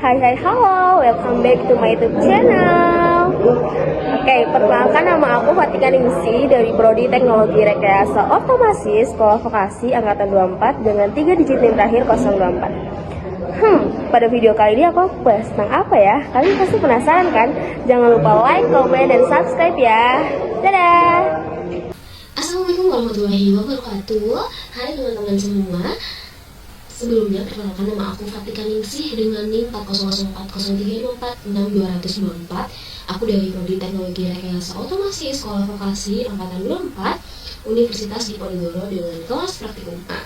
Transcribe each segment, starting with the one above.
Hai hai halo, welcome back to my YouTube channel. Oke, perkenalkan nama aku Fatika Ningsih dari Prodi Teknologi Rekayasa Otomasi Sekolah Vokasi Angkatan 24 dengan 3 digit NIM terakhir 024. Pada video kali ini aku bahas tentang apa ya? Kalian pasti penasaran kan? Jangan lupa like, comment, dan subscribe ya. Dadah! Assalamualaikum warahmatullahi wabarakatuh. Hai teman-teman semua. Sebelumnya perkenalkan nama aku Fatika Ningsih dengan NIM 40040324624. Aku dari Prodi Teknologi Rekayasa Otomasi Sekolah Vokasi Angkatan 24 Universitas Diponegoro dengan kelas praktikum A.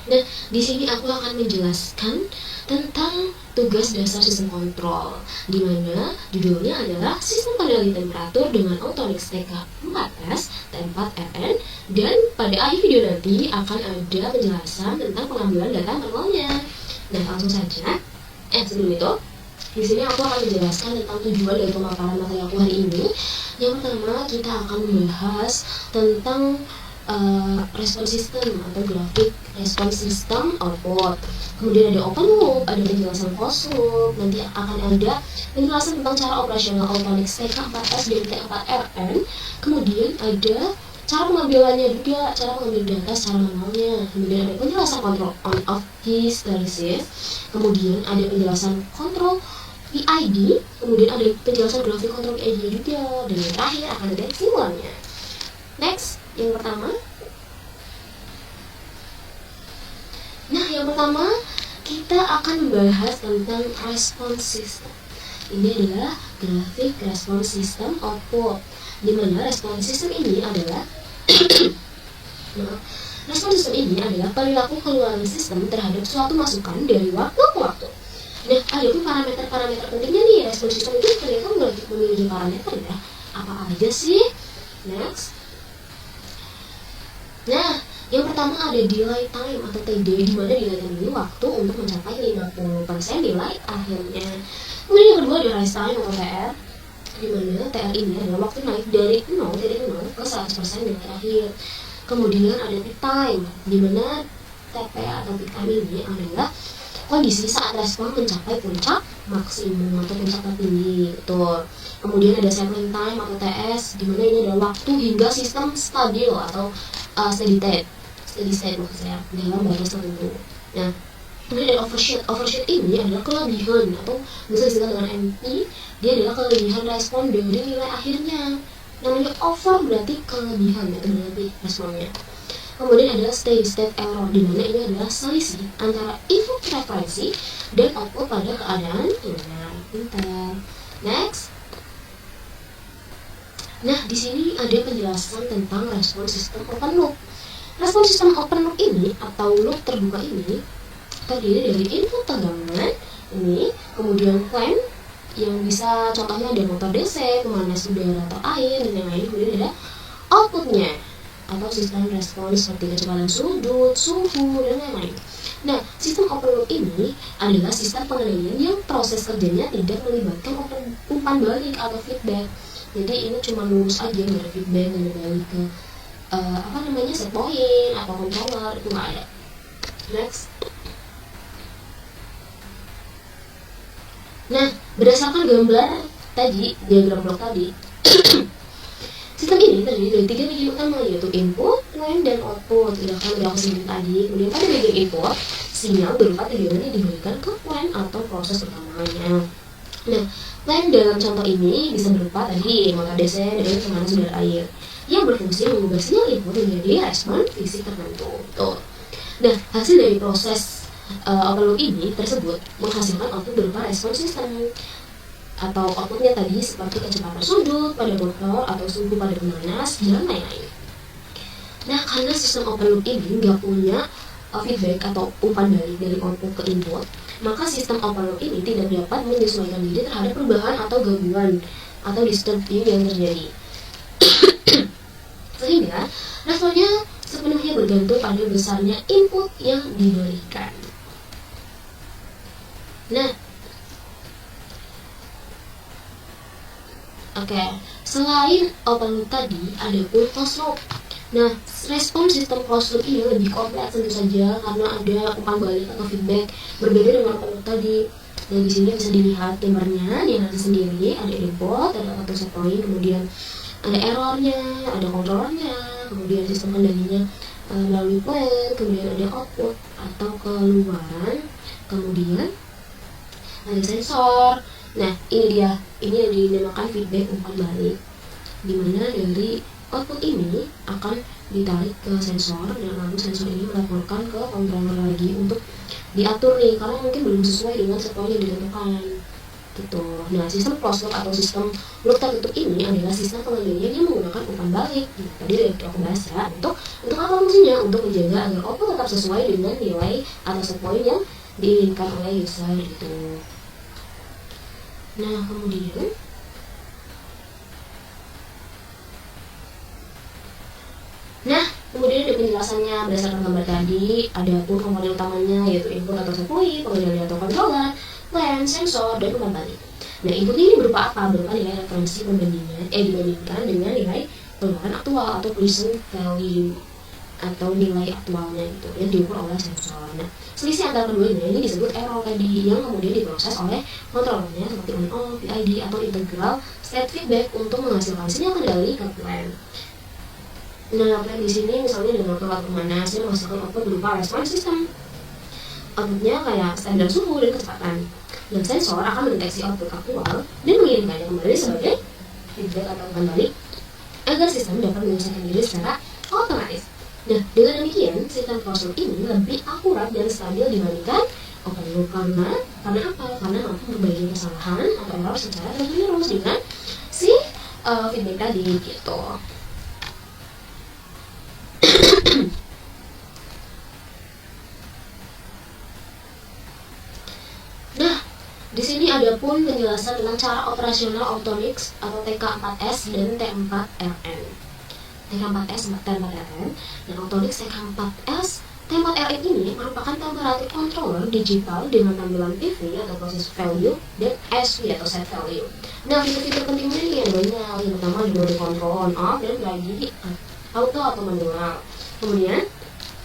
Nah, di sini aku akan menjelaskan tentang tugas dasar sistem kontrol, di mana judulnya adalah Sistem Kendali Temperatur dengan Autonix TK4S T4RN, dan pada akhir video nanti akan ada penjelasan tentang pengambilan data manualnya. Nah, langsung saja. Sebelum itu, di sini aku akan menjelaskan tentang tujuan dari pemaparan materi aku hari ini. Yang pertama, kita akan membahas tentang respon sistem atau grafik respon sistem output. Kemudian ada open loop, ada penjelasan closed loop, nanti akan ada penjelasan tentang cara operasional Autonix TK4S dan T4RN. Kemudian ada cara pengambilannya juga, cara mengambil data secara manualnya. Kemudian ada penjelasan kontrol on off hysteresis. Kemudian ada penjelasan kontrol PID. Kemudian ada penjelasan grafik kontrol PID juga. Dan yang terakhir akan ada simulannya. Next, yang pertama. Nah, yang pertama kita akan membahas tentang respon system. Ini adalah grafik respon system output, di mana respon system ini adalah respon system ini adalah perilaku keluaran sistem terhadap suatu masukan dari waktu ke waktu. Nah, ada pun parameter-parameter pentingnya nih. Respon system itu ternyata memiliki parameter ya. Apa aja sih? Next. Nah, yang pertama ada delay time atau TD, di mana delay time ini waktu untuk mencapai 50% nilai akhirnya. Kemudian yang kedua ada rise time atau TR, di mana TR ini adalah waktu naik dari 0 ke 100% nilai akhir. Kemudian ada peak time, di mana TP atau peak time ini adalah kondisi saat respon mencapai puncak maksimum atau puncak tertinggi. Betul. Kemudian ada settling time atau TS, di mana ini adalah waktu hingga sistem stabil atau steady state maksudnya dalam batas tertentu. Nah, kemudian ada overshoot ini adalah kelebihan atau bisa disebut dengan NP. Dia adalah kelebihan respon dari nilai akhirnya. Namanya over berarti kelebihan atau berlebih responnya. Kemudian ada steady state error, di mana ini adalah selisih antara input referensi dan output pada keadaan pintar. Next. Nah, di sini ada penjelasan tentang respon sistem open loop. Respon sistem open loop ini atau loop terbuka ini terdiri dari input tegangan ini, kemudian clamp yang bisa contohnya ada motor DC, pemanas udara atau air dan yang lain. Kemudian ada outputnya atau sistem respon seperti kecepatan sudut, suhu dan lain-lain. Nah, sistem open loop ini adalah sistem pengendalian yang proses kerjanya tidak melibatkan umpan balik atau feedback. Jadi ini cuma lurus aja, nggak ada feedback, nggak ada balik ke set point atau controller, itu nggak ada. Next. Nah, berdasarkan gambar tadi, diagram blok tadi, sistem ini terdiri dari 3 bagian utama, yaitu input, clamp, dan output. Udah aku sebutkan tadi. Kemudian pada bagian input, sinyal berupa tegangan yang diberikan ke clamp atau proses utamanya. Nah, clamp dalam contoh ini bisa berupa tadi motor DC dan pemanas udara air yang berfungsi mengubah sinyal input menjadi respon fisik tertentu. Tuh. Nah, hasil dari proses open loop ini tersebut menghasilkan output berupa respon sistem atau outputnya tadi seperti kecepatan sudut pada motor atau suhu pada pemanas dan lain-lain. Nah, karena sistem open loop ini nggak punya feedback atau umpan balik dari output ke input, maka sistem open loop ini tidak dapat menyesuaikan diri terhadap perubahan atau gangguan atau disturbing yang terjadi. Sehingga responnya sepenuhnya bergantung pada besarnya input yang diberikan. Nah, selain open loop tadi, ada pun closed loop. Nah, respon sistem closed loop ini lebih kompleks tentu saja karena ada umpan balik atau feedback, berbeda dengan open loop tadi. Nah, di sini bisa dilihat timernya, dia nanti sendiri, ada input, ada auto set point, kemudian ada errornya, ada kontrolnya, kemudian sistem kendalinya melalui plan, kemudian ada output atau keluaran, kemudian ada sensor. Nah, ini yang dinamakan feedback umpan balik, dimana dari output ini akan ditarik ke sensor dan lalu sensor ini melaporkan ke controller lagi untuk diatur nih, karena mungkin belum sesuai dengan setpoint yang ditentukan gitu. Nah, sistem closed loop atau sistem loop tertutup ini adalah sistem pengendalian yang menggunakan umpan balik. Nah, tadi aku bahas ya, untuk apa fungsinya? Untuk menjaga agar output tetap sesuai dengan nilai atau setpoint yang diinginkan oleh user gitu. Nah, kemudian ada penjelasannya berdasarkan gambar tadi. Ada pun komponen utamanya yaitu input atau setpoint, pengendali atau controller, plan, sensor, dan umpan balik. Nah, input ini berupa apa? Berupa nilai referensi dibandingkan dengan nilai keluaran aktual atau present value atau nilai aktualnya itu yang diukur oleh sensor. Nah, selisih antara keduanya ini disebut error tadi, yang kemudian diproses oleh kontrolernya seperti on off, PID atau integral state feedback untuk menghasilkan sinyal kendali ke plan. Nah, plan di sini misalnya dengan keluar kemana, saya menghasilkan output berupa respon sistem. Outputnya kayak standar suhu dan kecepatan. Dan sensor akan mendeteksi output aktual dan mengirimkannya kembali sebagai feedback atau umpan balik agar sistem dapat menyelesaikan diri secara otomatis. Nah, dengan demikian, sistem closed loop ini lebih akurat dan stabil dibandingkan open loop. Karena apa? Karena mampu membagikan kesalahan atau error secara terus-menerus dengan si feedback tadi gitu. Nah, di sini ada pun penjelasan tentang cara operasional Automix atau TK4S dan T4RN. TK4S dan T4RN dan Automix TK4S T4RN ini merupakan temperature controller digital dengan tampilan PV atau process value dan SV atau set value. Nah, fitur-fitur pentingnya ini yang banyak. Yang pertama di mode control on off dan lagi auto atau manual. Kemudian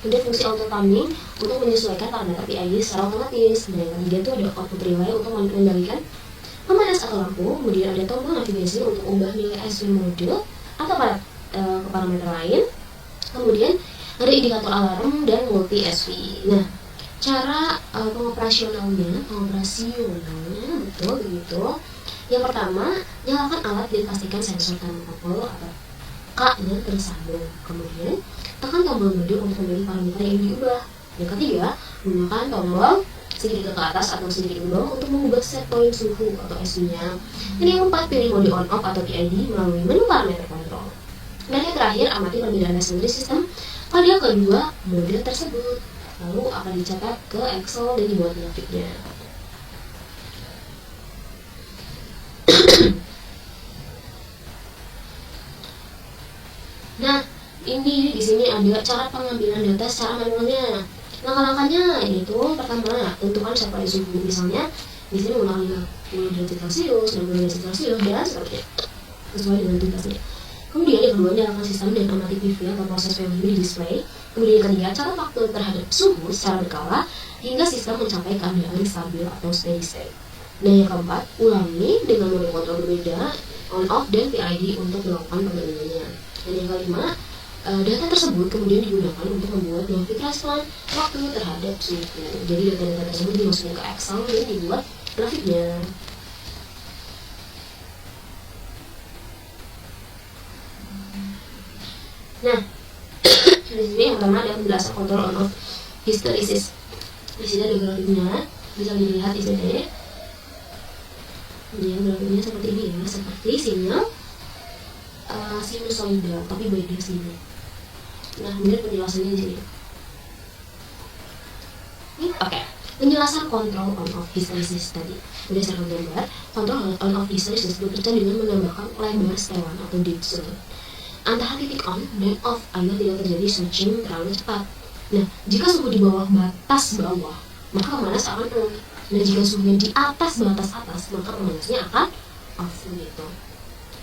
ada fungsi auto timing untuk menyesuaikan parameter PID secara otomatis. Dan yang ketiga itu ada output relay untuk mengendalikan pemanas atau lampu. Kemudian ada tombol navigasi untuk ubah nilai SV mode atau ke parameter lain. Kemudian ada indikator alarm dan multi SV. Nah, cara pengoperasionalnya betul begitu. Yang pertama, nyalakan alat dan pastikan sensor termokopol atau K-nya tersambung. Kemudian tekan tombol mode untuk memilih parameter yang diubah. Yang ketiga, gunakan tombol sedikit ke atas atau sedikit ke bawah untuk mengubah set point suhu atau SV-nya. Dan yang keempat, pilih mode on off atau PID melalui menu parameter kontrol. Dan yang terakhir, amati perbedaan resolusi sistem pada kedua mode tersebut. Lalu akan dicatat ke Excel dan dibuat grafiknya. Nah, ini di sini ada cara pengambilan data secara manualnya. Langkah-langkahnya yaitu pertama, tentukan siapa di suhu. Misalnya di sini menggunakan 50 derajat Celcius, 60 derajat Celcius dan seterusnya sesuai dengan tugasnya. Kemudian yang kedua, nyalakan sistem dan amati PV atau proses value di display. Kemudian yang ketiga, cara waktu terhadap suhu secara berkala hingga sistem mencapai keadaan stabil atau steady state. Nah, yang keempat, ulangi dengan mode kontrol berbeda on off dan PID untuk melakukan pengendaliannya. Dan yang kelima, data tersebut kemudian digunakan untuk membuat grafik respon waktu terhadap suhu. Jadi data-data tersebut dimasukkan ke Excel dan dibuat grafiknya. Nah, di sini yang pertama ada penjelasan kontrol on off hysteresis. Di sini ada grafiknya, bisa dilihat di sini. Ya, grafiknya seperti ini ya, seperti sinyal sinusoidal, tapi baik di sini. Nah, kemudian penjelasannya di sini. Oke. Penjelasan kontrol on off hysteresis tadi. Berdasarkan gambar, kontrol on off hysteresis bekerja dengan menambahkan lebar setelan atau deep zone antara titik on dan off agar tidak terjadi switching terlalu cepat. Nah, jika suhu di bawah batas bawah, maka pemanas akan on. Dan jika suhunya di atas batas atas, maka pemanasnya akan off gitu.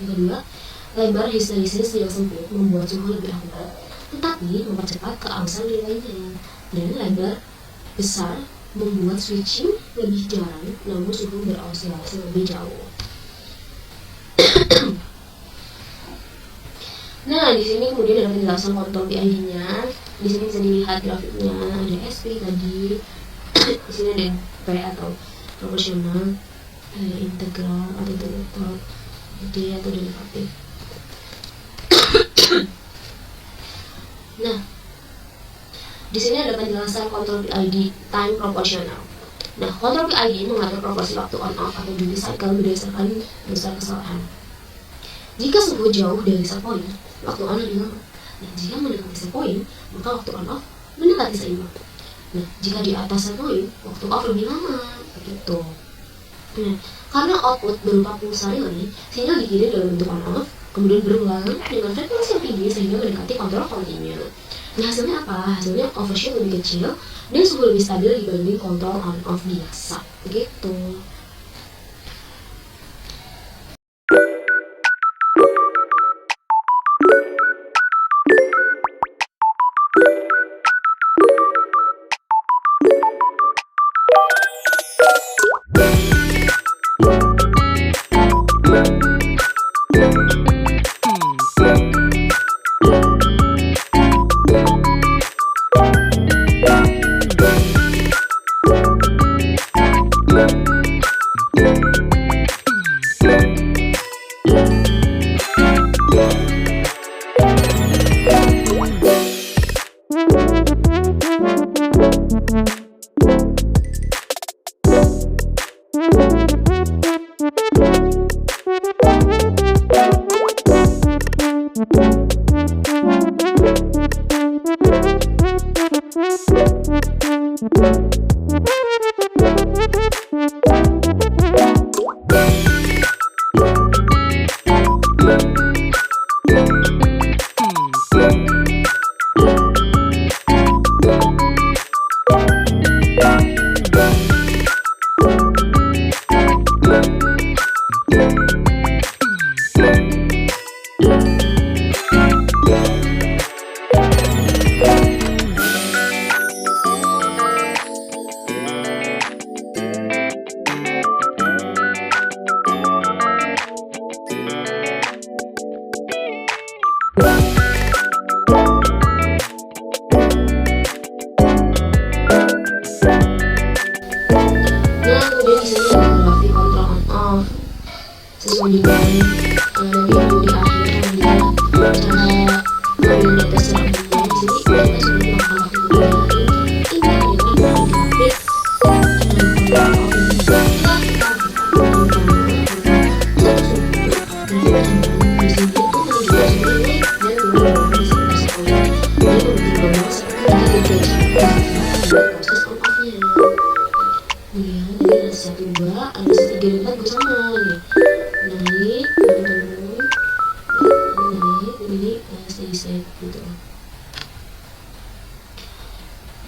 Yang kedua, lebar hysteresis yang sempit membuat suhu lebih akurat, tetapi mempercepat keangsan nilainya. Dan lebar besar membuat switching lebih jarang namun suhu beroscilasi lebih jauh. Nah, di sini kemudian ada penjelasan kontrol PID-nya. Di sini bisa dilihat grafiknya, ada SP tadi. Di sini ada P atau proporsional, ada integral atau total, D atau derivatif. Nah, di sini ada penjelasan kontrol PID time proportional. Nah, kontrol PID mengatur proporsi waktu on off atau duty cycle berdasarkan besar kesalahan. Jika suhu jauh dari set point, waktu on lebih lama. Nah, jika mendekati set point, maka waktu on off mendekati seimbang. Nah, jika di atas set point, waktu off lebih lama. Begitu. Nah, karena output berupa pulsa relay, sinyal dikirim dalam bentuk on off, kemudian berulang dengan frekuensi yang tinggi sehingga mendekati kontrol kontinu. Nah, hasilnya apa? Hasilnya overshoot lebih kecil dan suhu lebih stabil dibanding kontrol on off biasa. Begitu.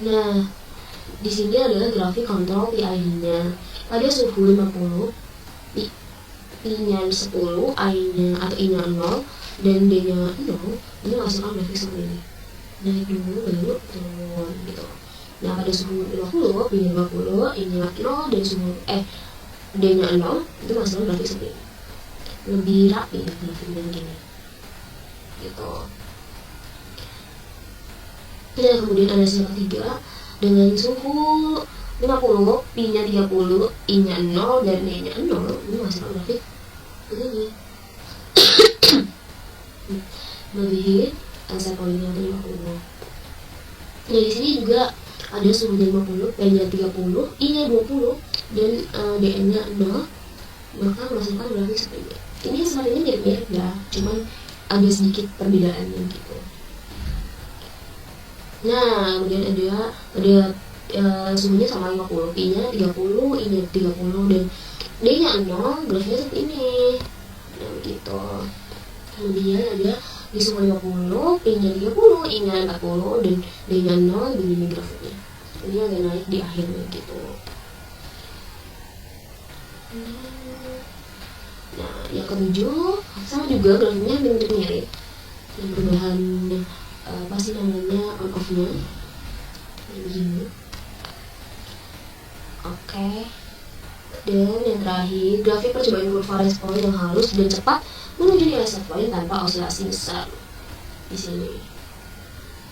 Nah, di sini adalah grafik kontrol PID-nya. Pada suhu 50, P-nya 10, I-nya atau I-nya 0, dan D-nya 0, ini menghasilkan grafik seperti ini. Naik dulu, baru turun, gitu. Nah, pada suhu 50, P-nya 50, I-nya 0, dan D-nya 0, itu menghasilkan grafik seperti ini. Lebih rapi grafiknya gini. Gitu. Nah, kemudian ada sinyal ketiga dengan suhu 50, P-nya 30, I-nya 0, dan D-nya 0. Ini menghasilkan grafik begini. Melebihi set point-nya 50. Nah, di sini juga ada suhu 50, P-nya 30, I-nya 20, dan D-nya 0. Maka menghasilkan grafik seperti ini. Ini sebenarnya mirip-mirip ya, cuman ada sedikit perbedaannya gitu. Nah, kemudian ada suhunya sama 50, P-nya 30, I-nya 30, dan D-nya 0, grafiknya seperti ini. Nah, begitu. Kemudian ada di suhu 50, P-nya 30, I-nya 40, dan D-nya 0, begini grafiknya. Ini agak naik di akhirnya gitu. Nah, yang ketujuh sama juga grafiknya mirip-mirip. Yang perubahan pasti namanya on off-nya begini. Oke. Dan yang terakhir, grafik percobaan kurva respon yang halus dan cepat menuju nilai set point tanpa osilasi besar. Di sini.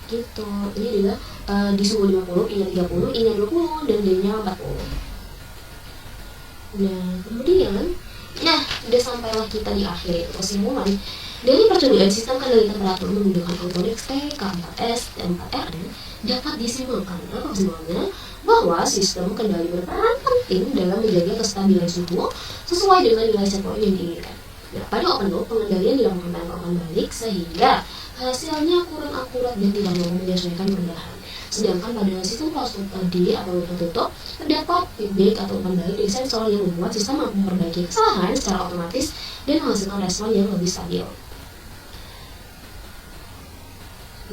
Gitu. Ini adalah di suhu 50, I-nya 30, I-nya 20, dan D-nya 40. Nah, kemudian, udah sampailah kita di akhir kesimpulan. Dari percobaan sistem kendali temperatur menggunakan Autodesk TK4S dan 4R dapat disimpulkan bahwa sistem kendali berperan penting dalam menjaga kestabilan suhu sesuai dengan nilai set point yang diinginkan. Nah, pada open loop pengendalian dilakukan tanpa umpan balik sehingga hasilnya kurang akurat dan tidak mampu menyesuaikan perubahan. Sedangkan pada sistem closed loop tadi atau loop tertutup terdapat feedback atau umpan balik dari sensor yang membuat sistem mampu memperbaiki kesalahan secara otomatis dan menghasilkan respon yang lebih stabil.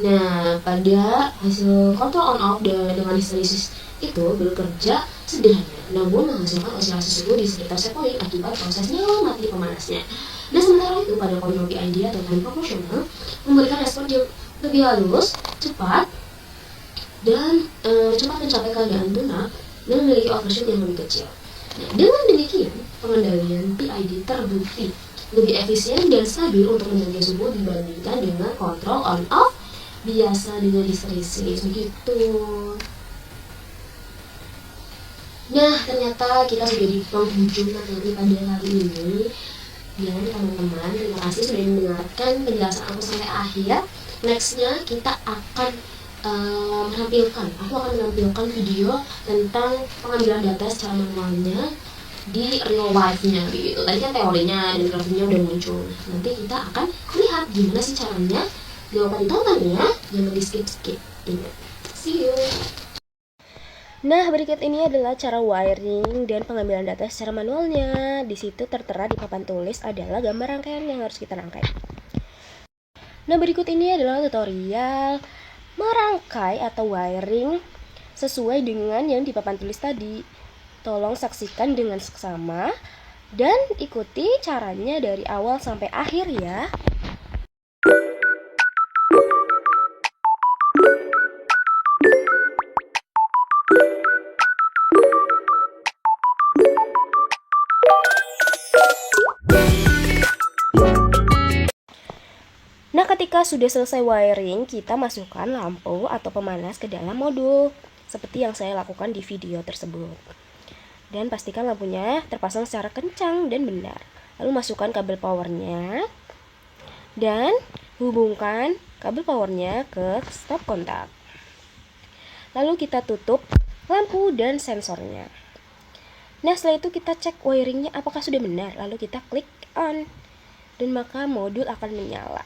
Nah, pada hasil control on off dengan histeresis itu bekerja sederhana, namun menghasilkan osilasi suhu di sekitar set point akibat proses nyala mati pemanasnya. Nah, sementara itu pada control PID atau time proportional memberikan respon yang lebih halus, cepat, dan cepat mencapai keadaan tuna dan memiliki overshoot yang lebih kecil. Nah, dengan demikian pengendalian PID terbukti lebih efisien dan stabil untuk menjaga suhu dibandingkan dengan control on off biasa dengan histeresis begitu. Nah, ternyata kita sudah di penghujung materi pada kali ini. Ya, teman-teman, terima kasih sudah mendengarkan penjelasan aku sampai akhir. Nextnya kita akan aku akan menampilkan video tentang pengambilan data secara manualnya di real life-nya gitu. Tadi kan teorinya dan grafiknya udah muncul. Nanti kita akan lihat gimana sih caranya. Jangan lupa ditonton ya, jangan di skip. Ingat. See you. Nah, berikut ini adalah cara wiring dan pengambilan data secara manualnya. Di situ tertera di papan tulis adalah gambar rangkaian yang harus kita rangkai. Nah, berikut ini adalah tutorial merangkai atau wiring sesuai dengan yang di papan tulis tadi. Tolong saksikan dengan seksama dan ikuti caranya dari awal sampai akhir ya. Nah, ketika sudah selesai wiring, kita masukkan lampu atau pemanas ke dalam modul, seperti yang saya lakukan di video tersebut. Dan pastikan lampunya terpasang secara kencang dan benar. Lalu masukkan kabel powernya, dan hubungkan kabel powernya ke stop kontak. Lalu kita tutup lampu dan sensornya. Nah, setelah itu kita cek wiringnya apakah sudah benar. Lalu kita klik on, dan maka modul akan menyala.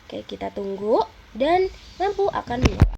Oke, kita tunggu dan lampu akan menyala.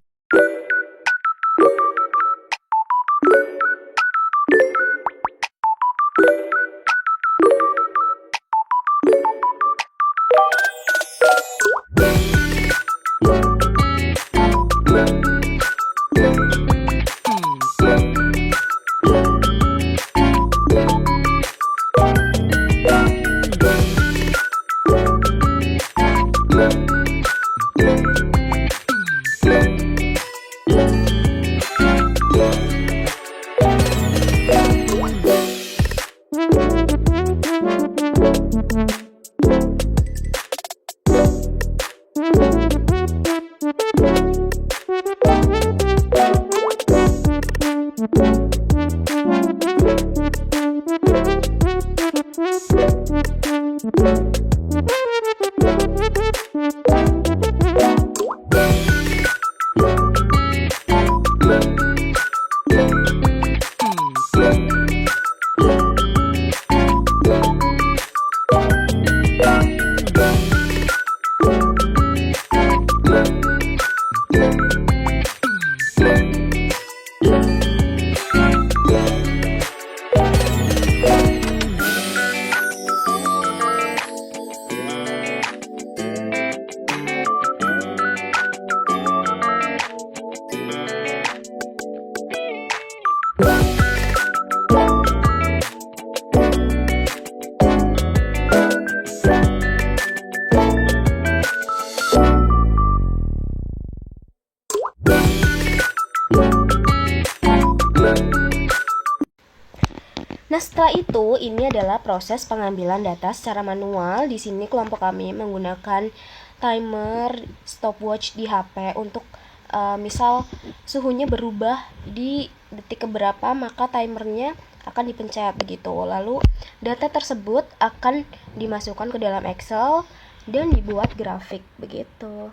Nah, setelah itu ini adalah proses pengambilan data secara manual. Di sini kelompok kami menggunakan timer stopwatch di HP untuk misal suhunya berubah di detik keberapa, maka timernya akan dipencet begitu. Lalu data tersebut akan dimasukkan ke dalam Excel dan dibuat grafik begitu.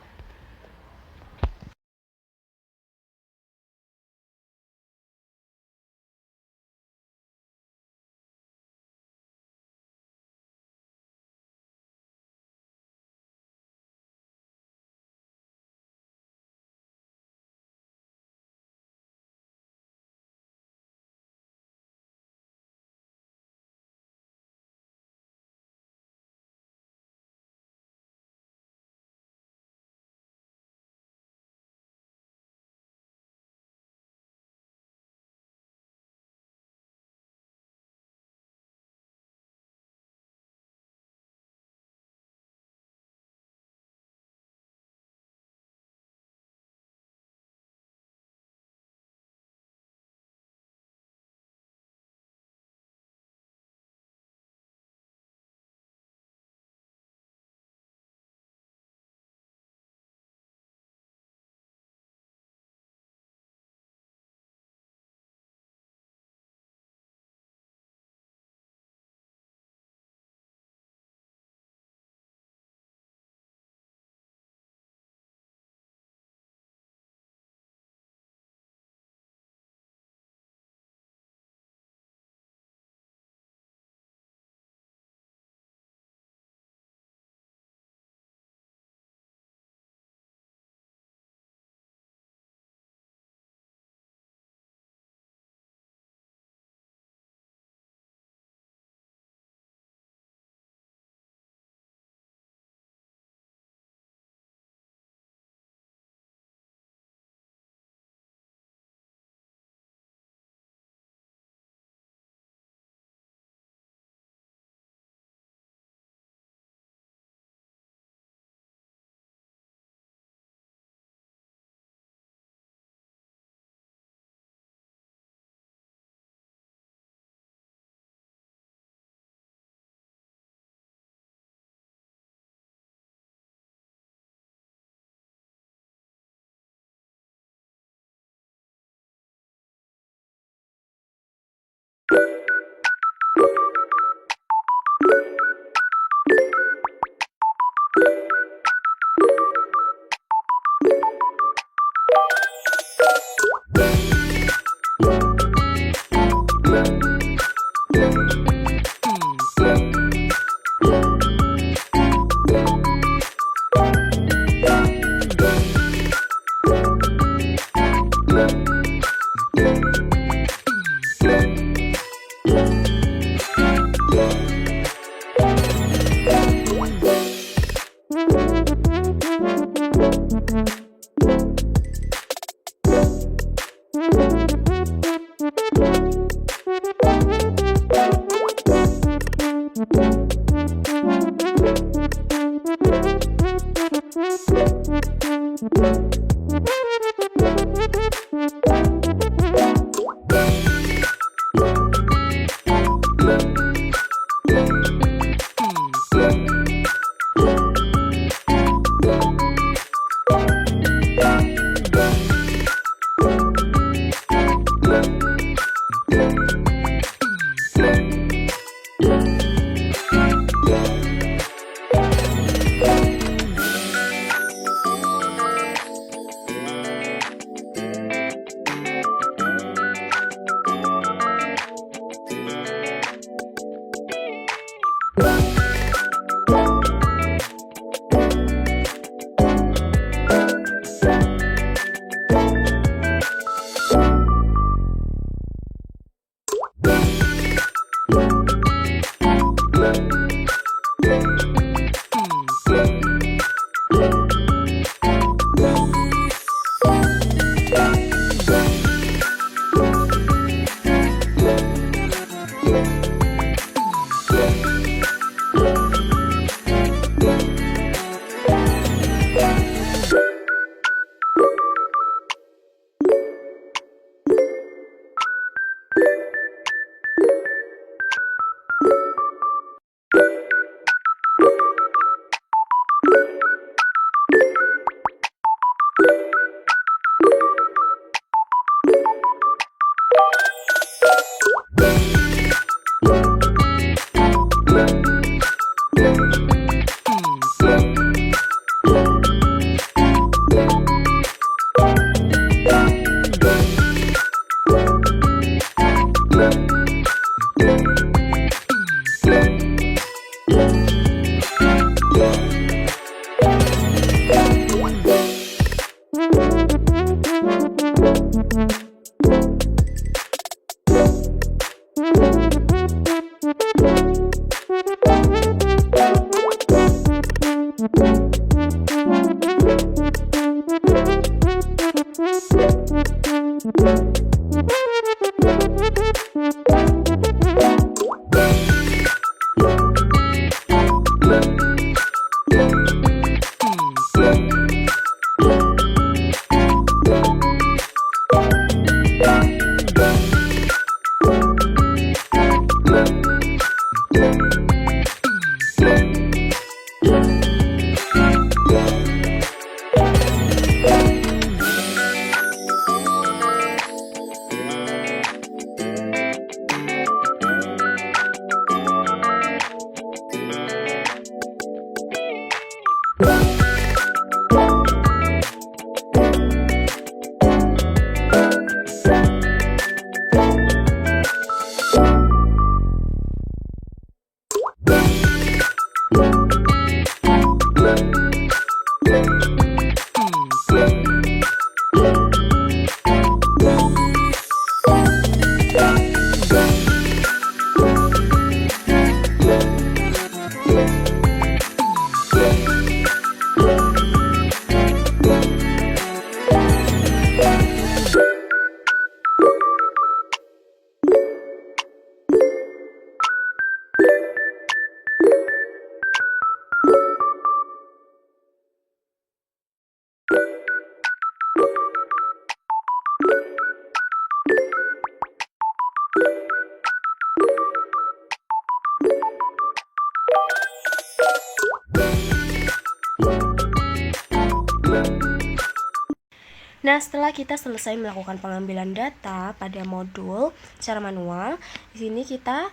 Nah, setelah kita selesai melakukan pengambilan data pada modul secara manual, di sini kita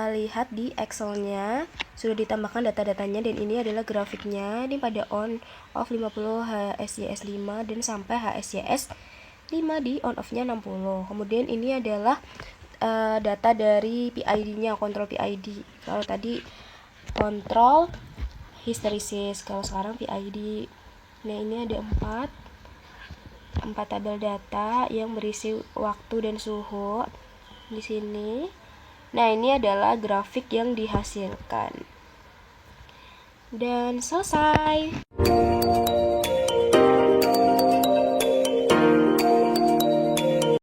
lihat di Excel-nya sudah ditambahkan data-datanya, dan ini adalah grafiknya. Ini pada on off 50 HSYS 5 dan sampai HSYS 5 di on off-nya 60. Kemudian ini adalah data dari PID-nya, kontrol PID. Kalau tadi kontrol histeresis, kalau sekarang PID. Nah, ini ada 4 tabel data yang berisi waktu dan suhu di sini. Nah, ini adalah grafik yang dihasilkan. Dan selesai.